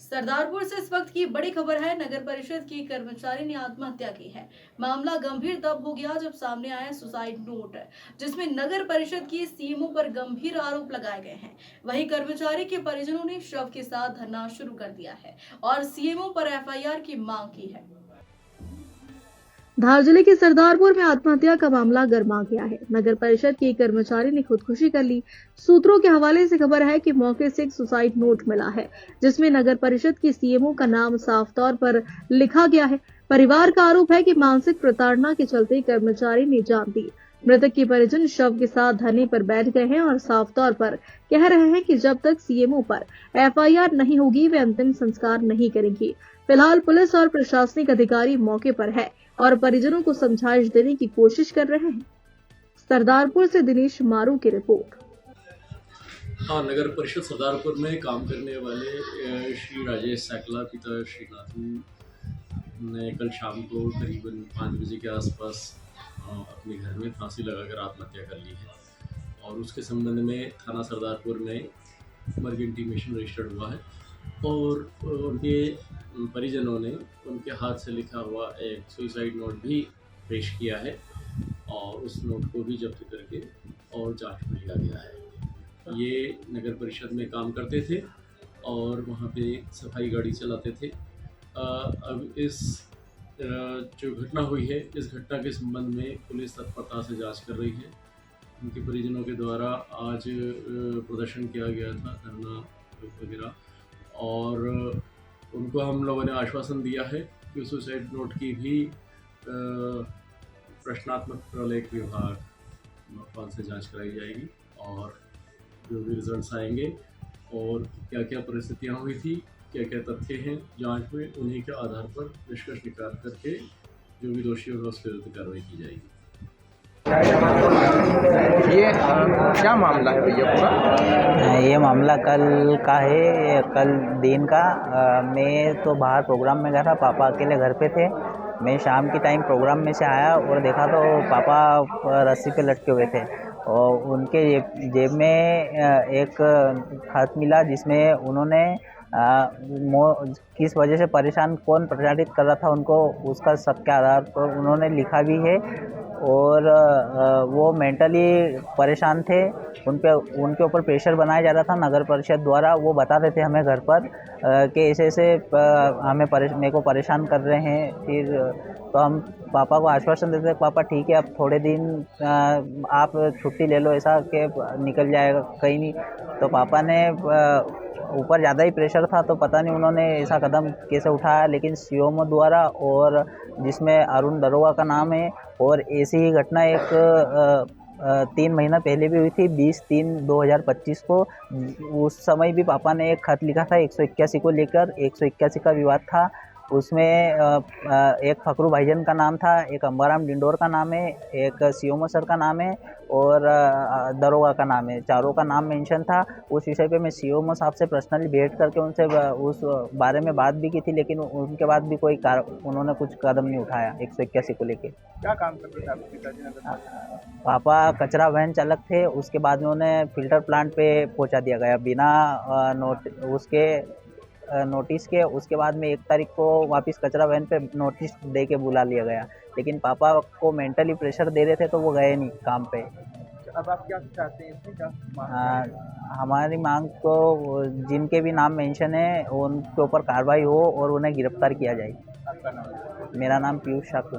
सरदारपुर से इस वक्त की बड़ी खबर है। नगर परिषद की कर्मचारी ने आत्महत्या की है। मामला गंभीर तब हो गया जब सामने आया सुसाइड नोट, जिसमें नगर परिषद की सीएमओ पर गंभीर आरोप लगाए गए हैं। वहीं कर्मचारी के परिजनों ने शव के साथ धरना शुरू कर दिया है और सीएमओ पर एफआईआर की मांग की है। धार जिले के सरदारपुर में आत्महत्या का मामला गर्मा गया है। नगर परिषद के एक कर्मचारी ने खुदकुशी कर ली। सूत्रों के हवाले से खबर है कि मौके से एक सुसाइड नोट मिला है, जिसमें नगर परिषद की सीएमओ का नाम साफ तौर पर लिखा गया है। परिवार का आरोप है कि मानसिक प्रताड़ना के चलते कर्मचारी ने जान दी। मृतक के परिजन शव के साथ धरने पर बैठ गए हैं और साफ तौर पर कह रहे हैं कि जब तक सीएमओ पर एफआईआर नहीं होगी वे अंतिम संस्कार नहीं करेंगे। फिलहाल पुलिस और प्रशासनिक अधिकारी मौके पर है और परिजनों को समझाइश देने की कोशिश कर रहे हैं। सरदारपुर से दिनेश मारू की रिपोर्ट। हाँ, नगर परिषद सरदारपुर में काम करने वाले श्री राजेश सैकला पिता श्री नाथू ने कल शाम को करीबन 5 बजे के आसपास अपने घर में फांसी लगाकर आत्महत्या कर ली है और उसके संबंध में थाना सरदारपुर में मर्ग इंटीमेशन रजिस्टर्ड हुआ है और उनके परिजनों ने उनके हाथ से लिखा हुआ एक सुसाइड नोट भी पेश किया है और उस नोट को भी जब्त करके और जांच में लिया गया है। ये नगर परिषद में काम करते थे और वहाँ पे सफाई गाड़ी चलाते थे। अब इस जो घटना हुई है, इस घटना के संबंध में पुलिस तत्परता से जांच कर रही है। उनके परिजनों के द्वारा आज प्रदर्शन किया गया था, धरना वगैरह, और उनको हम लोगों ने आश्वासन दिया है कि सुसाइड नोट की भी प्रश्नात्मक प्रलेख विभाग से जांच कराई जाएगी और जो भी रिजल्ट्स आएंगे और क्या क्या परिस्थितियां हुई थी, क्या क्या तथ्य हैं जांच में, उन्हीं के आधार पर निष्कर्ष निकाल करके जो भी दोषी होगा उसके विरुद्ध कार्रवाई की जाएगी। ये क्या मामला है भैया पूरा? ये मामला कल का है। कल दिन का मैं तो बाहर प्रोग्राम में गया था, पापा अकेले घर पे थे। मैं शाम की टाइम प्रोग्राम में से आया और देखा तो पापा रस्सी पे लटके हुए थे और उनके जेब में एक खत मिला जिसमें उन्होंने किस वजह से कौन प्रताड़ित कर रहा था उनको, उसका शक के आधार पर उन्होंने लिखा भी है और वो मेंटली परेशान थे। उनके ऊपर प्रेशर बनाया जा रहा था नगर परिषद द्वारा। वो बता रहे थे हमें घर पर कि ऐसे मेरे को परेशान कर रहे हैं। फिर तो हम पापा को आश्वासन देते पापा ठीक है, अब थोड़े दिन आप छुट्टी ले लो, ऐसा कि निकल जाएगा कहीं नहीं। तो पापा ने ऊपर ज़्यादा ही प्रेशर था तो पता नहीं उन्होंने ऐसा कदम कैसे उठाया, लेकिन सीएमओ द्वारा और जिसमें अरुण दरोगा का नाम है, और ऐसी ही घटना एक 3 महीना पहले भी हुई थी 20/3/2025 को। उस समय भी पापा ने एक खत लिखा था 181 को लेकर। 181 का विवाद था, उसमें एक फकरू भाईजान का नाम था, एक अंबाराम डिंडोर का नाम है, एक सीएमओ सर का नाम है और दरोगा का नाम है। चारों का नाम मेंशन था। उस विषय पे मैं सीएमओ साहब से पर्सनली भेंट करके उनसे उस बारे में बात भी की थी, लेकिन उनके बाद भी उन्होंने कुछ कदम नहीं उठाया 181 को लेके। क्या काम करते थे आपके पिताजी? पापा कचरा वैन चालक थे। उसके बाद में उन्हें फिल्टर प्लांट पे पहुंचा दिया गया बिना नोटिस के। उसके बाद में 1 तारीख को वापस कचरा वैन पे नोटिस दे के बुला लिया गया, लेकिन पापा को मेंटली प्रेशर दे रहे थे तो वो गए नहीं काम पे। अब आप क्या चाहते हैं इसमें, क्या मांग? हमारी मांग तो जिनके भी नाम मेंशन है उनके ऊपर कार्रवाई हो और उन्हें गिरफ्तार किया जाए। आपका नाम? मेरा नाम पीयूष ठाकुर।